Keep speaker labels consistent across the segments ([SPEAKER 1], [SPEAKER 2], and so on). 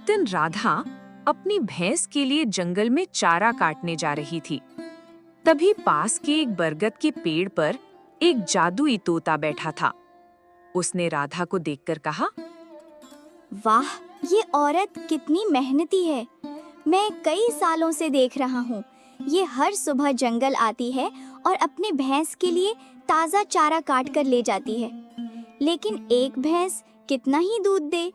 [SPEAKER 1] दिन राधा अपनी भैंस के लिए जंगल में चारा काटने जा रही थी। तभी पास के एक बरगद के पेड़ पर एक जादुई तोता बैठा था। उसने राधा को देखकर कहा,
[SPEAKER 2] वाह, ये औरत कितनी मेहनती है। मैं कई सालों से देख रहा हूँ। ये हर सुबह जंगल आती है और अपने भैंस के लिए ताज़ा चारा काट कर ले जाती है। लेकिन एक भैंस कितना ही दूध दे,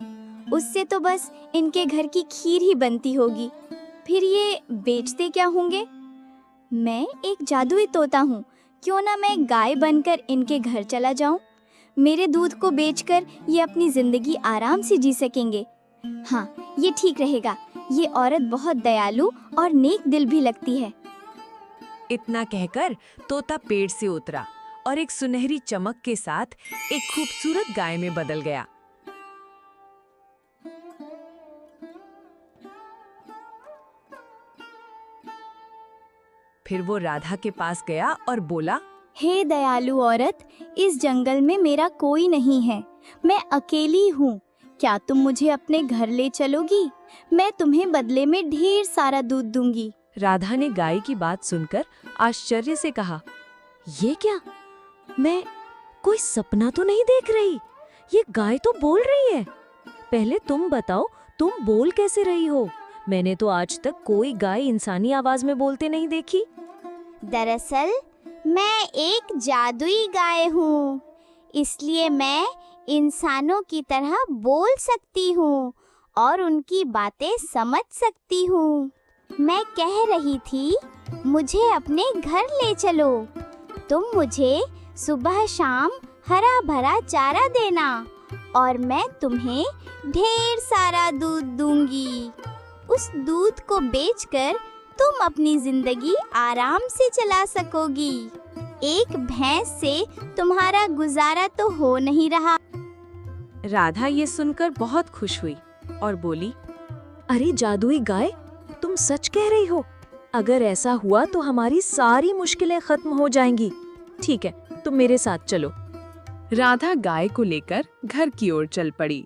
[SPEAKER 2] उससे तो बस इनके घर की खीर ही बनती होगी। फिर ये बेचते क्या होंगे? मैं एक जादुई तोता हूँ, क्यों ना मैं गाय बनकर इनके घर चला जाऊँ। मेरे दूध को बेचकर ये अपनी जिंदगी आराम से जी सकेंगे। हाँ, ये ठीक रहेगा। ये औरत बहुत दयालु और नेक दिल भी लगती है।
[SPEAKER 1] इतना कहकर तोता पेड़ से उतरा और एक सुनहरी चमक के साथ एक खूबसूरत गाय में बदल गया। फिर वो राधा के पास गया और बोला,
[SPEAKER 2] हे दयालु औरत, इस जंगल में मेरा कोई नहीं है। मैं अकेली हूँ। क्या तुम मुझे अपने घर ले चलोगी? मैं तुम्हें बदले में ढेर सारा दूध दूंगी।
[SPEAKER 1] राधा ने गाय की बात सुनकर आश्चर्य से कहा, ये क्या? मैं कोई सपना तो नहीं देख रही। ये गाय तो बोल रही है। पहले तुम बताओ, तुम बोल कैसे रही हो? मैंने तो आज तक कोई गाय इंसानी आवाज में बोलते नहीं देखी।
[SPEAKER 2] दरअसल मैं एक जादुई गाय हूँ, इसलिए मैं इंसानों की तरह बोल सकती हूँ और उनकी बातें समझ सकती हूँ। मैं कह रही थी, मुझे अपने घर ले चलो। तुम मुझे सुबह शाम हरा भरा चारा देना और मैं तुम्हें ढेर सारा दूध दूंगी। उस दूध को बेचकर तुम अपनी जिंदगी आराम से चला सकोगी। एक भैंस से तुम्हारा गुजारा तो हो नहीं रहा।
[SPEAKER 1] राधा ये सुनकर बहुत खुश हुई और बोली, अरे जादुई गाय, तुम सच कह रही हो। अगर ऐसा हुआ तो हमारी सारी मुश्किलें खत्म हो जाएंगी। ठीक है, तुम मेरे साथ चलो। राधा गाय को लेकर घर की ओर चल पड़ी।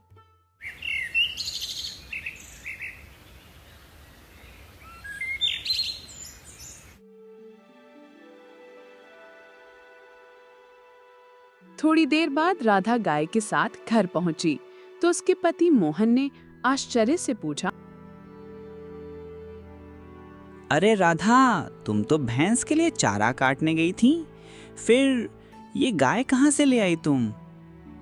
[SPEAKER 1] थोड़ी देर बाद राधा गाय के साथ घर पहुंची तो उसके पति मोहन ने आश्चर्य से पूछा,
[SPEAKER 3] अरे राधा, तुम तो भैंस के लिए चारा काटने गई थी, फिर ये गाय कहाँ से ले आई तुम?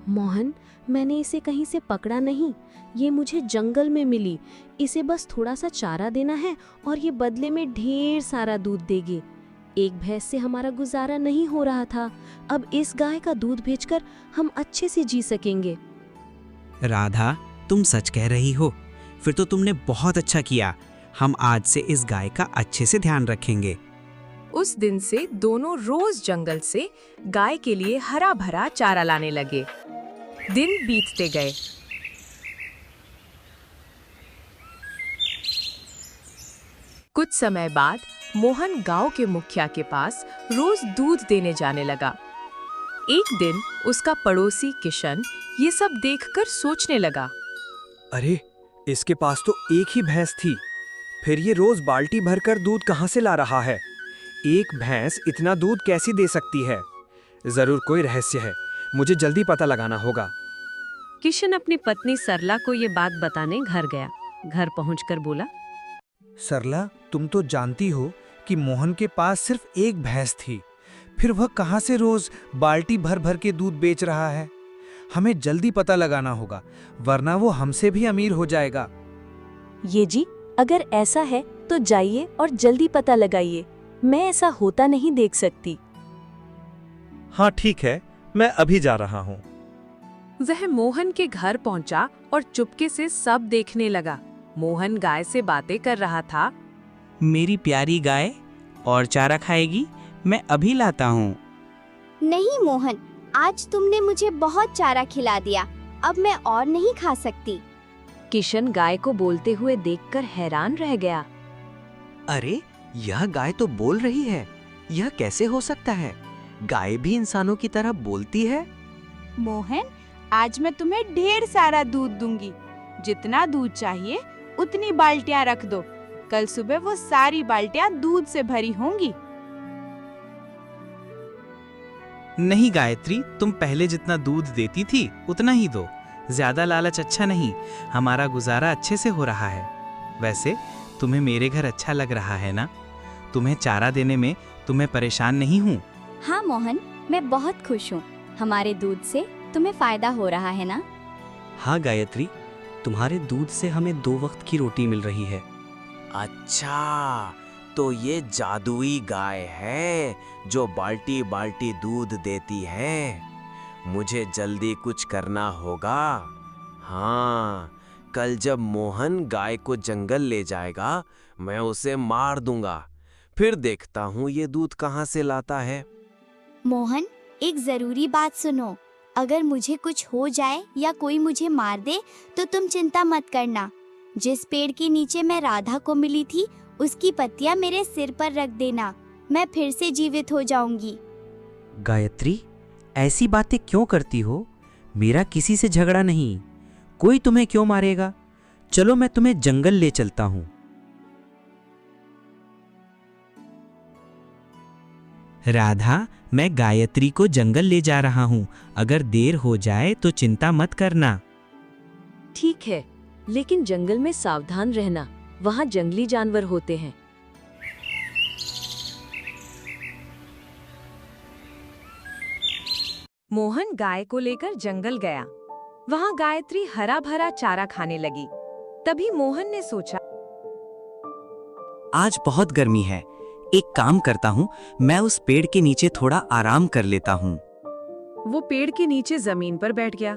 [SPEAKER 4] मोहन, मैंने इसे कहीं से पकड़ा नहीं। ये मुझे जंगल में मिली। इसे बस थोड़ा सा चारा देना है और ये बदले में ढेर सारा दूध देगी। एक भैंस से हमारा गुजारा नहीं हो रहा था। अब इस गाय का दूध बेचकर हम अच्छे से जी सकेंगे।
[SPEAKER 3] राधा, तुम सच कह रही हो। फिर तो तुमने बहुत अच्छा किया। हम आज से इस गाय का अच्छे से ध्यान रखेंगे।
[SPEAKER 1] उस दिन से दोनों रोज जंगल से गाय के लिए हरा भरा चारा लाने लगे। दिन बीतते गए। कुछ समय बाद मोहन गांव के मुखिया के पास रोज दूध देने जाने लगा। एक दिन उसका पड़ोसी किशन ये सब देखकर सोचने लगा,
[SPEAKER 5] अरे, इसके पास तो एक ही भैंस थी, फिर ये रोज बाल्टी भरकर दूध कहाँ से ला रहा है? एक भैंस इतना दूध कैसे दे सकती है? जरूर कोई रहस्य है, मुझे जल्दी पता लगाना होगा।
[SPEAKER 1] किशन अपनी पत्नी सरला को ये बात बताने घर गया। घर पहुंचकर बोला,
[SPEAKER 6] सरला, तुम तो जानती हो कि मोहन के पास सिर्फ एक भैंस थी, फिर वह कहाँ से रोज बाल्टी भर भर के दूध बेच रहा है? हमें जल्दी पता लगाना होगा, वरना वो हमसे भी अमीर हो जाएगा।
[SPEAKER 4] ये जी, अगर ऐसा है तो जाइए और जल्दी पता लगाइए। मैं ऐसा होता नहीं देख सकती।
[SPEAKER 7] हाँ ठीक है, मैं अभी जा रहा हूँ।
[SPEAKER 1] वह मोहन के घर पहुंचा और चुपके से सब देखने लगा। मोहन गाय से बातें कर रहा था।
[SPEAKER 3] मेरी प्यारी गाय, और चारा खाएगी? मैं अभी लाता हूँ।
[SPEAKER 2] नहीं मोहन, आज तुमने मुझे बहुत चारा खिला दिया। अब मैं और नहीं खा सकती।
[SPEAKER 4] किशन गाय को बोलते हुए देखकर हैरान रह गया।
[SPEAKER 8] अरे, यह गाय तो बोल रही है। यह कैसे हो सकता है? गाय भी इंसानों की तरह बोलती है।
[SPEAKER 9] मोहन, आज मैं तुम्हें ढेर सारा दूध दूंगी। जितना दूध चाहिए उतनी बाल्टियां रख दो। कल सुबह वो सारी बाल्टियां दूध से भरी होंगी।
[SPEAKER 3] नहीं गायत्री, तुम पहले जितना दूध देती थी उतना ही दो। ज्यादा लालच अच्छा नहीं, हमारा गुजारा अच्छे से हो रहा है। वैसे तुम्हें मेरे घर अच्छा लग रहा है ना? तुम्हें चारा देने में तुम्हें परेशान नहीं हूँ।
[SPEAKER 2] हाँ मोहन, मैं बहुत खुश हूँ। हमारे दूध से तुम्हें फायदा हो रहा है ना?
[SPEAKER 8] हाँ गायत्री, तुम्हारे दूध से हमें 2 वक्त की रोटी मिल रही है।
[SPEAKER 10] अच्छा, तो ये जादुई गाय है जो बाल्टी बाल्टी दूध देती है। मुझे जल्दी कुछ करना होगा। हाँ, कल जब मोहन गाय को जंगल ले जाएगा, मैं उसे मार दूंगा। फिर देखता हूँ ये दूध कहाँ से लाता है।
[SPEAKER 2] मोहन, एक जरूरी बात सुनो। अगर मुझे कुछ हो जाए या कोई मुझे मार दे तो तुम चिंता मत करना। जिस पेड़ के नीचे मैं राधा को मिली थी उसकी पत्तियां मेरे सिर पर रख देना। मैं फिर से जीवित हो जाऊंगी।
[SPEAKER 8] गायत्री, ऐसी बातें क्यों करती हो? मेरा किसी से झगड़ा नहीं, कोई तुम्हें क्यों मारेगा? चलो मैं तुम्हें जंगल ले चलता हूँ।
[SPEAKER 3] राधा, मैं गायत्री को जंगल ले जा रहा हूँ। अगर देर हो जाए तो चिंता मत करना।
[SPEAKER 1] ठीक है, लेकिन जंगल में सावधान रहना, वहाँ जंगली जानवर होते हैं।
[SPEAKER 11] मोहन गाय को लेकर जंगल गया। वहाँ गायत्री हरा भरा चारा खाने लगी। तभी मोहन ने सोचा,
[SPEAKER 8] आज बहुत गर्मी है, एक काम करता हूँ, मैं उस पेड़ के नीचे थोड़ा आराम कर लेता हूँ।
[SPEAKER 11] वो पेड़ के नीचे जमीन पर बैठ गया।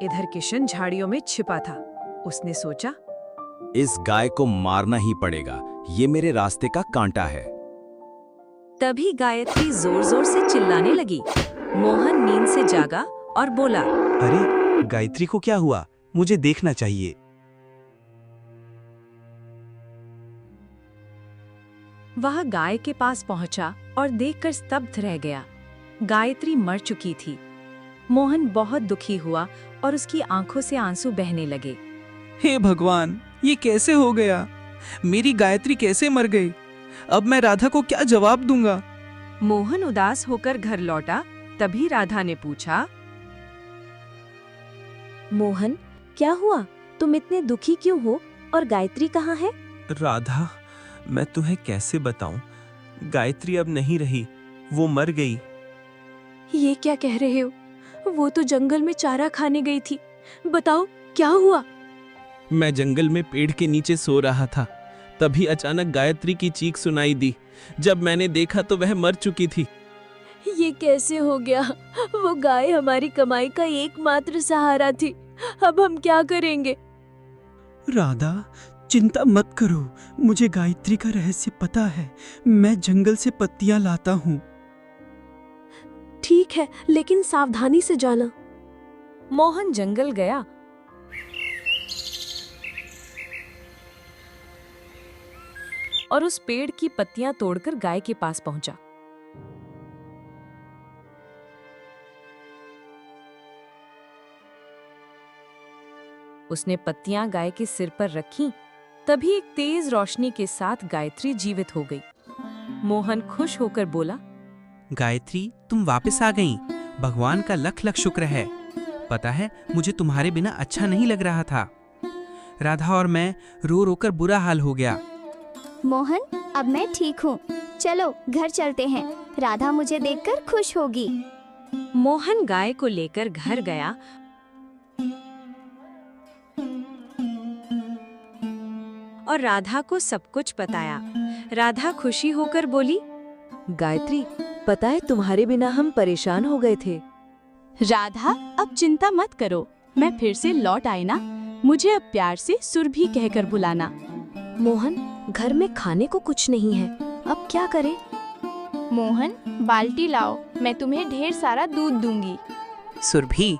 [SPEAKER 11] इधर किशन झाड़ियों में छिपा था। उसने सोचा,
[SPEAKER 12] इस गाय को मारना ही पड़ेगा, ये मेरे रास्ते का कांटा है।
[SPEAKER 1] तभी गायत्री जोर जोर से चिल्लाने लगी। मोहन नींद से जागा और बोला,
[SPEAKER 7] अरे गायत्री को क्या हुआ? मुझे देखना चाहिए।
[SPEAKER 11] वह गाय के पास पहुंचा और देखकर स्तब्ध रह गया। गायत्री मर चुकी थी। मोहन बहुत दुखी हुआ और उसकी आंखों से आंसू बहने लगे।
[SPEAKER 3] हे भगवान, ये कैसे हो गया? मेरी गायत्री कैसे मर गई? अब मैं राधा को क्या जवाब दूंगा?
[SPEAKER 11] मोहन उदास होकर घर लौटा। तभी राधा ने पूछा,
[SPEAKER 4] मोहन, क्या हुआ? तुम इतने दुखी क्यों हो? और गायत्री कहाँ है?
[SPEAKER 7] राधा, मैं तुम्हें कैसे बताऊं? गायत्री अब नहीं रही, वो मर गई।
[SPEAKER 1] ये क्या कह रहे हो? वो तो जंगल में चारा खाने गई थी। बताओ क्या हुआ?
[SPEAKER 7] मैं जंगल में पेड़ के नीचे सो रहा था, तभी अचानक गायत्री की चीख सुनाई दी। जब मैंने देखा तो वह मर चुकी थी।
[SPEAKER 1] ये कैसे हो गया? वो गाय हमारी कमाई का एकमात्र सहारा थी। अब हम क्या करेंगे?
[SPEAKER 13] राधा, चिंता मत करो, मुझे गायत्री का रहस्य पता है। मैं जंगल से पत्तियां लाता हूँ।
[SPEAKER 4] ठीक है, लेकिन सावधानी से जाना।
[SPEAKER 11] मोहन जंगल गया। और उस पेड़ की पत्तियां तोड़कर गाय के पास पहुंचा। उसने पत्तियां गाय के सिर पर रखीं। तभी एक तेज रोशनी के साथ गायत्री जीवित हो गई। मोहन खुश होकर बोला,
[SPEAKER 3] गायत्री, तुम वापस आ गईं। भगवान का लख लख शुक्र है। पता है, मुझे तुम्हारे बिना अच्छा नहीं लग रहा था। राधा और मैं रो रोकर बुरा हाल हो गया।
[SPEAKER 2] मोहन, अब मैं ठीक हूँ। चलो घर चलते हैं। राधा मुझे देखकर खुश होगी।
[SPEAKER 11] मोहन गाय को लेकर घर गया और राधा को सब कुछ बताया। राधा खुशी होकर बोली,
[SPEAKER 1] गायत्री, पता है तुम्हारे बिना हम परेशान हो गए थे।
[SPEAKER 9] राधा, अब चिंता मत करो, मैं फिर से लौट आई ना। मुझे अब प्यार से सुरभि कहकर बुलाना।
[SPEAKER 4] मोहन, घर में खाने को कुछ नहीं है, अब क्या करें?
[SPEAKER 9] मोहन, बाल्टी लाओ, मैं तुम्हें ढेर सारा दूध दूंगी।
[SPEAKER 3] सुरभि,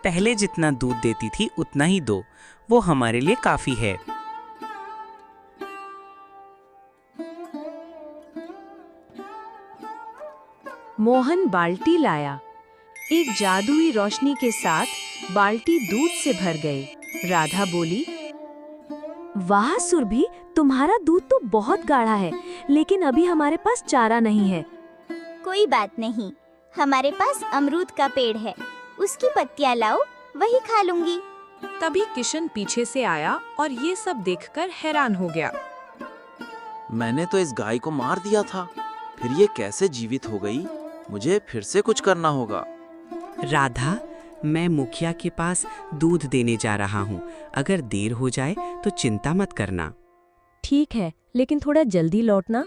[SPEAKER 3] पहले जितना दूध देती थी उतना ही दो, वो हमारे लिए काफी है।
[SPEAKER 11] मोहन बाल्टी लाया। एक जादुई रोशनी के साथ बाल्टी दूध से भर गई। राधा बोली,
[SPEAKER 1] वाह सुरभि, तुम्हारा दूध तो बहुत गाढ़ा है, लेकिन अभी हमारे पास चारा नहीं है।
[SPEAKER 2] कोई बात नहीं, हमारे पास अमरूद का पेड़ है, उसकी पत्तियां लाओ, वही खा लूंगी।
[SPEAKER 11] तभी किशन पीछे से आया और ये सब देखकर हैरान हो गया।
[SPEAKER 10] मैंने तो इस गाय को मार दिया था, फिर ये कैसे जीवित हो गई? मुझे फिर से कुछ करना होगा।
[SPEAKER 8] राधा, मैं मुखिया के पास दूध देने जा रहा हूँ। अगर देर हो जाए तो चिंता मत करना।
[SPEAKER 1] ठीक है, लेकिन थोड़ा जल्दी लौटना।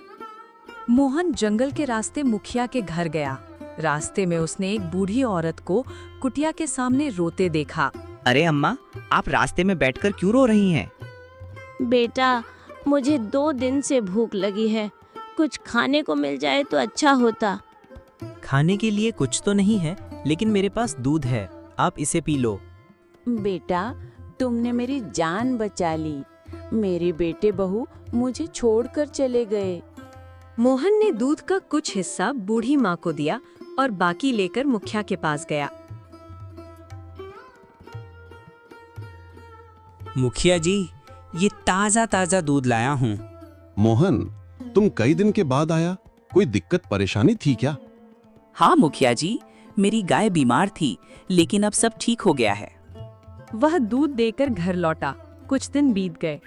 [SPEAKER 11] मोहन जंगल के रास्ते मुखिया के घर गया। रास्ते में उसने एक बूढ़ी औरत को कुटिया के सामने रोते देखा।
[SPEAKER 14] अरे अम्मा, आप रास्ते में बैठकर क्यों रो रही हैं?
[SPEAKER 4] बेटा, मुझे 2 दिन से भूख लगी है, कुछ खाने को मिल जाए तो अच्छा होता।
[SPEAKER 14] खाने के लिए कुछ तो नहीं है, लेकिन मेरे पास दूध है, आप इसे पी लो।
[SPEAKER 15] बेटा, तुमने मेरी जान बचा ली। मेरे बेटे बहू मुझे छोड़कर चले गए।
[SPEAKER 11] मोहन ने दूध का कुछ हिस्सा बूढ़ी माँ को दिया और बाकी लेकर मुखिया के पास गया।
[SPEAKER 8] मुखिया जी, ये ताज़ा ताज़ा दूध लाया हूँ।
[SPEAKER 12] मोहन, तुम कई दिन के बाद आया, कोई दिक्कत परेशानी थी क्या?
[SPEAKER 16] हाँ मुखिया जी, मेरी गाय बीमार थी, लेकिन अब सब ठीक हो गया है।
[SPEAKER 11] वह दूध देकर घर लौटा। कुछ दिन बीत गए।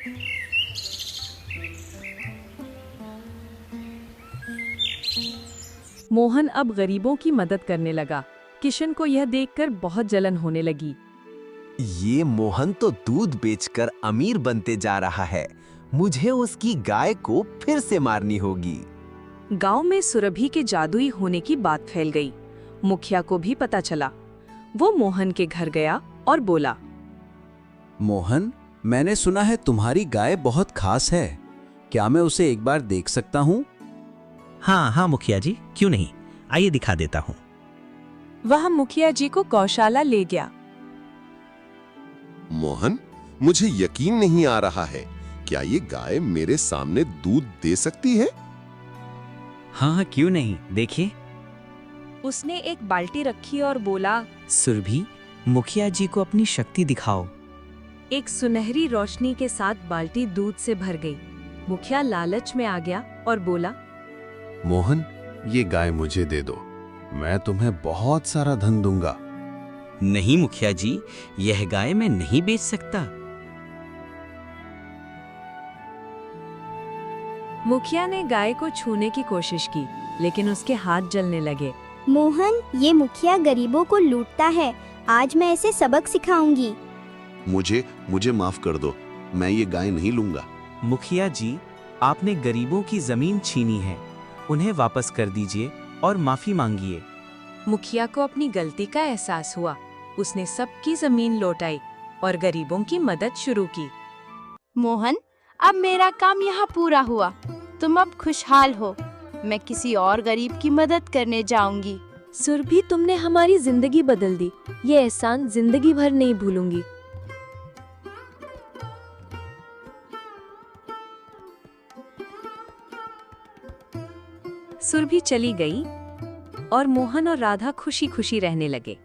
[SPEAKER 11] मोहन अब गरीबों की मदद करने लगा। किशन को यह देखकर बहुत जलन होने लगी।
[SPEAKER 10] ये मोहन तो दूध बेचकर अमीर बनते जा रहा है। मुझे उसकी गाय को फिर से मारनी होगी।
[SPEAKER 11] गांव में सुरभि के जादुई होने की बात फैल गई। मुखिया को भी पता चला। वो मोहन के घर गया और बोला,
[SPEAKER 12] मोहन, मैंने सुना है तुम्हारी गाय बहुत खास है, क्या मैं उसे एक बार देख सकता हूँ?
[SPEAKER 14] हाँ हाँ मुखिया जी, क्यों नहीं, आइए दिखा देता हूँ।
[SPEAKER 11] वह मुखिया जी को गौशाला ले गया।
[SPEAKER 17] मोहन, मुझे यकीन नहीं आ रहा है, क्या ये गाय मेरे सामने दूध दे सकती है?
[SPEAKER 14] हाँ क्यों नहीं, देखिए।
[SPEAKER 11] उसने एक बाल्टी रखी और बोला,
[SPEAKER 14] सुरभि, मुखिया जी को अपनी शक्ति दिखाओ।
[SPEAKER 11] एक सुनहरी रोशनी के साथ बाल्टी दूध से भर गई। मुखिया लालच में आ गया और बोला,
[SPEAKER 17] मोहन, ये गाय मुझे दे दो, मैं तुम्हें बहुत सारा धन दूंगा।
[SPEAKER 8] नहीं मुखिया जी, यह गाय मैं नहीं बेच सकता।
[SPEAKER 11] मुखिया ने गाय को छूने की कोशिश की, लेकिन उसके हाथ जलने लगे।
[SPEAKER 2] मोहन, ये मुखिया गरीबों को लूटता है, आज मैं इसे सबक सिखाऊंगी।
[SPEAKER 17] मुझे माफ कर दो, मैं ये गाय नहीं लूंगा।
[SPEAKER 3] मुखिया जी, आपने गरीबों की जमीन छीनी है, उन्हें वापस कर दीजिए और माफी मांगिए।
[SPEAKER 11] मुखिया को अपनी गलती का एहसास हुआ। उसने सबकी जमीन लौटाई और गरीबों की मदद शुरू की।
[SPEAKER 9] मोहन, अब मेरा काम यहाँ पूरा हुआ। तुम अब खुशहाल हो। मैं किसी और गरीब की मदद करने जाऊंगी।
[SPEAKER 1] सुरभि, तुमने हमारी जिंदगी बदल दी। ये एहसान जिंदगी भर नहीं भूलूंगी।
[SPEAKER 11] सुरभि चली गई और मोहन और राधा खुशी खुशी रहने लगे।